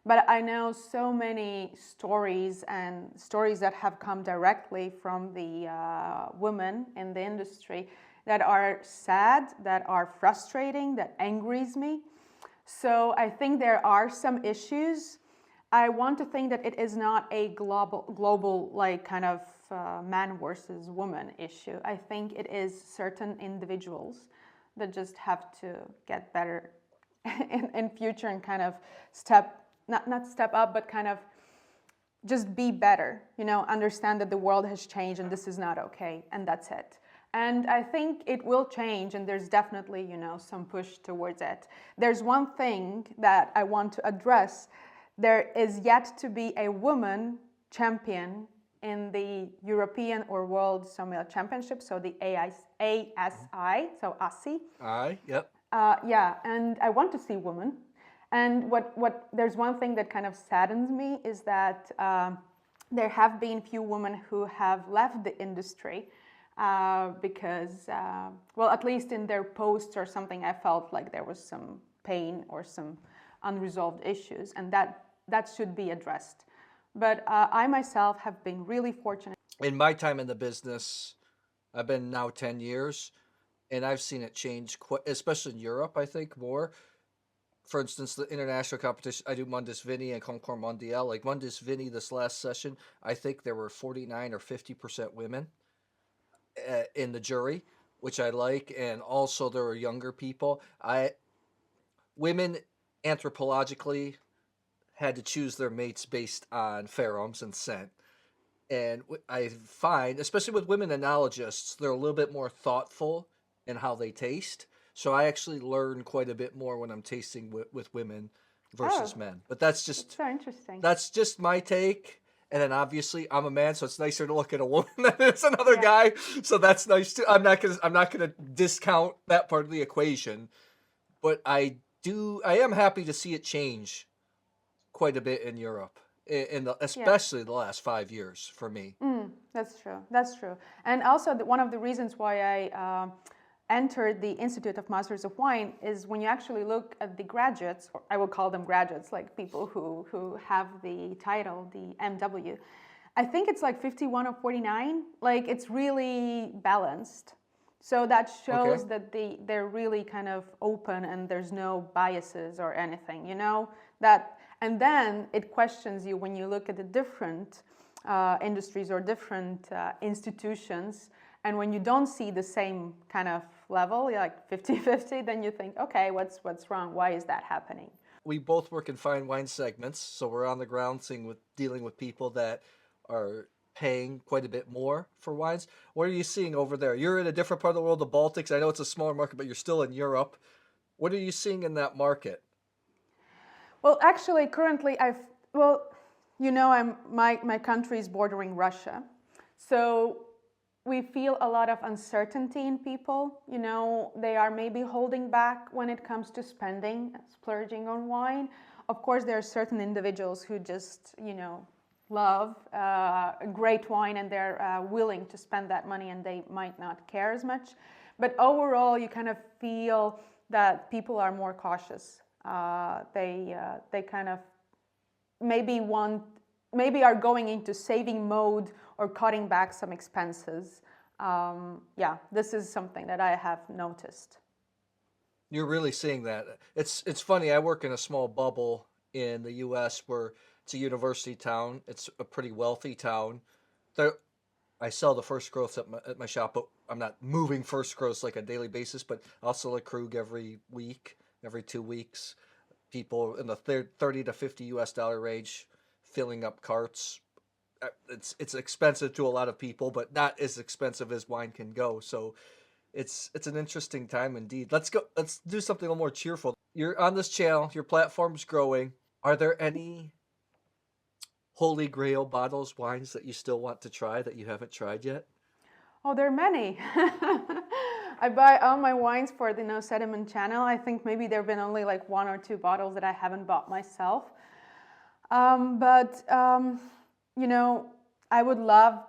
But I know so many stories and stories that have come directly from the women in the industry that are sad, that are frustrating, that angers me. So I think there are some issues. I want to think that it is not a global like kind of man versus woman issue. I think it is certain individuals that just have to get better in future and kind of not step up, but kind of just be better, understand that the world has changed and this is not okay, and that's it. And I think it will change, and there's definitely, some push towards it. There's one thing that I want to address. There is yet to be a woman champion in the European or World Sommelier Championship, so the ASI, so ASI. Aye, yep. Yeah, and I want to see women. And what there's one thing that kind of saddens me is that there have been few women who have left the industry because, well, at least in their posts or something, I felt like there was some pain or some unresolved issues, and that should be addressed. But I myself have been really fortunate. In my time in the business, I've been now 10 years, and I've seen it change, quite, especially in Europe, I think, more. For instance, the international competition, I do Mundus Vini and Concours Mondial. Like Mundus Vini, this last session, I think there were 49 or 50% women in the jury, which I like, and also there were younger people. Women anthropologically had to choose their mates based on pheromones and scent. And I find, especially with women enologists, they're a little bit more thoughtful in how they taste. So I actually learn quite a bit more when I'm tasting with women Oh, versus men. But that's it's just so interesting. my take. And then obviously I'm a man, so it's nicer to look at a woman than it's another Yeah. guy. So that's nice too. I'm not gonna discount that part of the equation. But I am happy to see it change quite a bit in Europe, Yeah. especially the last 5 years for me. That's true. That's true. And also, one of the reasons why I entered the Institute of Masters of Wine is when you actually look at the graduates, or I will call them graduates, like people who have the title, the MW. I think it's like 51 or 49. Like it's really balanced. So that shows Okay. that they're really kind of open and there's no biases or anything, that. And then it questions you when you look at the different industries or different institutions, and when you don't see the same kind of level, like 50-50, then you think, okay, what's wrong? Why is that happening? We both work in fine wine segments, so we're on the ground dealing with people that are paying quite a bit more for wines. What are you seeing over there? You're in a different part of the world, the Baltics. I know it's a smaller market, but you're still in Europe. What are you seeing in that market? Well, actually, currently, my country is bordering Russia, so we feel a lot of uncertainty in people. They are maybe holding back when it comes to spending, splurging on wine. Of course, there are certain individuals who just, love great wine and they're willing to spend that money and they might not care as much. But overall, you kind of feel that people are more cautious. They kind of maybe are going into saving mode or cutting back some expenses. Yeah, this is something that I have noticed. You're really seeing that. It's funny. I work in a small bubble in the U.S. where It's a university town. It's a pretty wealthy town. There, I sell the first growths at my shop, but I'm not moving first growths like a daily basis. But I'll sell a Krug every week, every 2 weeks. People in the 30 to 50 US dollar range filling up carts. It's expensive to a lot of people, but not as expensive as wine can go. So it's an interesting time indeed. Let's go. Let's do something a little more cheerful. You're on this channel. Your platform's growing. Are there any holy grail bottles, wines that you still want to try that you haven't tried yet? Oh, there are many. I buy all my wines for the No Sediment channel. I think maybe there have been only like 1 or 2 bottles that I haven't bought myself. You know, I would love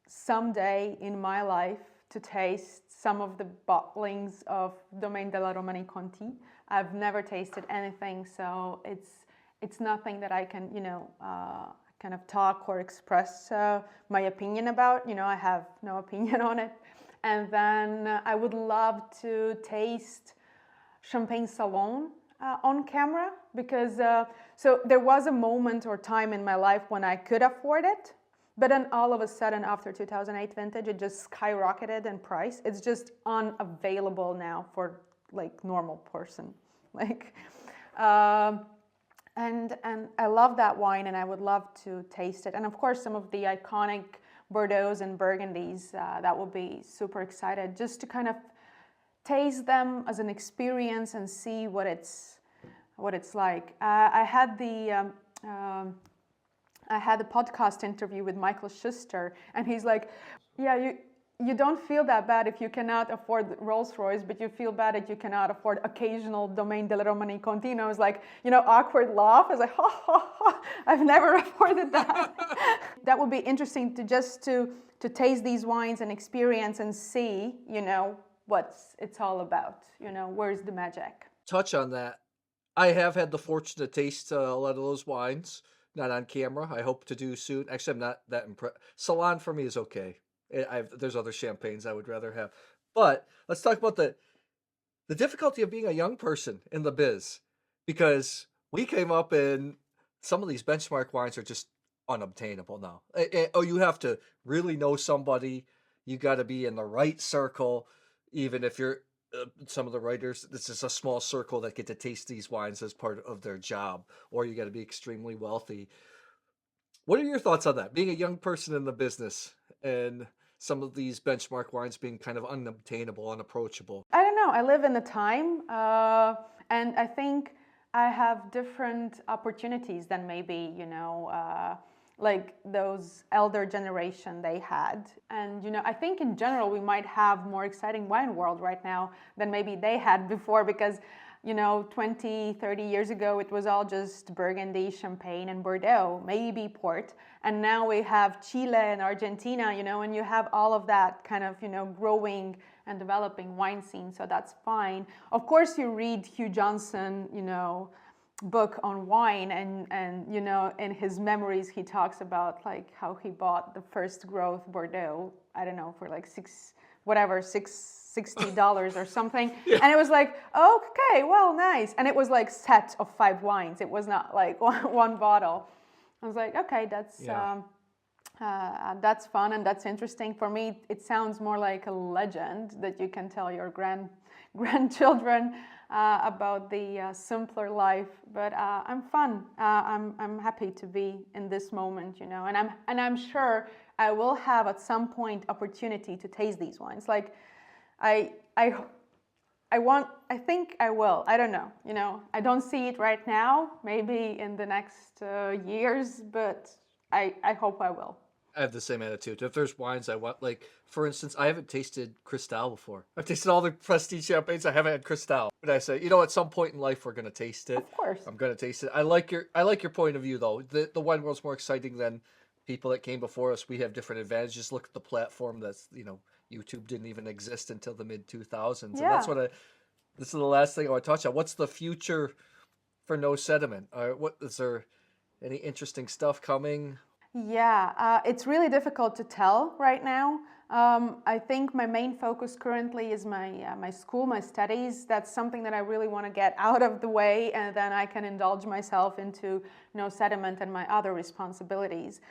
someday in my life to taste some of the bottlings of Domaine della Romani Conti. I've never tasted anything, so it's nothing that I can, kind of talk or express my opinion about. I have no opinion on it. And then I would love to taste Champagne Salon on camera, because so there was a moment or time in my life when I could afford it, but then all of a sudden after 2008 vintage, it just skyrocketed in price. It's just unavailable now for like normal person. Like, and I love that wine, and I would love to taste it. And of course, some of the iconic Bordeaux's and Burgundies, that will be super excited just to kind of taste them as an experience and see what it's like. I had the podcast interview with Michael Schuster, and he's like, yeah, you don't feel that bad if you cannot afford Rolls-Royce, but you feel bad that you cannot afford occasional Domaine della Romani Conti. And I was like, awkward laugh. I was like, ha, ha, ha, I've never afforded that. That would be interesting to taste these wines and experience and see, what it's all about. Where's the magic? Touch on that. I have had the fortune to taste a lot of those wines, not on camera. I hope to do soon. Actually, I'm not that impressed. Salon for me is okay. There's other champagnes I would rather have. But let's talk about the difficulty of being a young person in the biz, because we came up and some of these benchmark wines are just unobtainable now. You have to really know somebody. You got to be in the right circle. Even if you're some of the writers, this is a small circle that get to taste these wines as part of their job, or you got to be extremely wealthy. What are your thoughts on that? Being a young person in the business and some of these benchmark wines being kind of unobtainable, unapproachable. I don't know. I live in the time, and I think I have different opportunities than maybe, like those elder generation they had. And, I think in general we might have more exciting wine world right now than maybe they had before, because 20, 30 years ago, it was all just Burgundy, Champagne, and Bordeaux, maybe port. And now we have Chile and Argentina, and you have all of that kind of, growing and developing wine scene. So that's fine. Of course, you read Hugh Johnson, book on wine, and in his memories, he talks about like how he bought the first growth Bordeaux, I don't know, for like $60 or something. Yeah. And it was like, okay, well, nice. And it was like set of 5 wines. It was not like one bottle. I was like, okay, that's fun and that's interesting. For me, it sounds more like a legend that you can tell your grandchildren about the simpler life. But I'm happy to be in this moment, and I'm sure I will have at some point opportunity to taste these wines. Like, I think I will. I don't know. I don't see it right now. Maybe in the next years, but I hope I will. I have the same attitude. If there's wines I want, like for instance, I haven't tasted Cristal before. I've tasted all the prestige champagnes. I haven't had Cristal. But I say, at some point in life we're gonna taste it. Of course, I'm gonna taste it. I like your point of view though. The wine world's more exciting than people that came before us. We have different advantages. Look at the platform that's YouTube didn't even exist until the mid 2000s, and that's what this is the last thing I want to touch on. What's the future for No Sediment? What is there? Any interesting stuff coming? Yeah, it's really difficult to tell right now. I think my main focus currently is my school, my studies. That's something that I really want to get out of the way, and then I can indulge myself into sediment and my other responsibilities.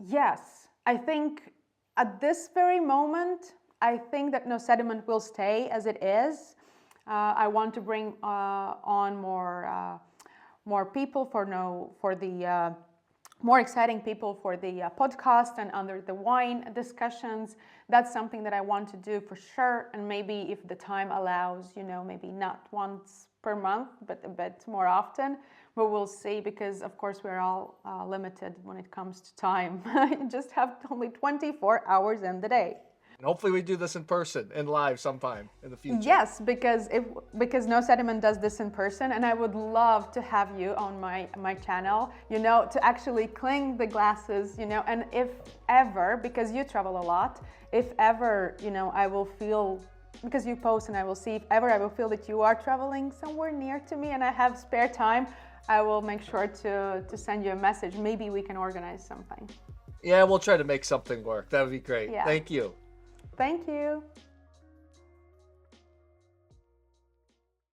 Yes, I think at this very moment, I think that no sediment will stay as it is. I want to bring on more people for the more exciting people for the podcast and under the wine discussions. That's something that I want to do for sure, and maybe if the time allows, maybe not once per month, but a bit more often. But we'll see, because of course we're all limited when it comes to time. You just have only 24 hours in the day. And hopefully we do this in person and live sometime in the future. Yes, because No Sediment does this in person, and I would love to have you on my channel, to actually cling the glasses, and if ever, because you travel a lot, if ever, I will feel, because you post and I will see, if ever I will feel that you are traveling somewhere near to me and I have spare time, I will make sure to send you a message. Maybe we can organize something. Yeah, we'll try to make something work. That would be great. Yeah. Thank you. Thank you.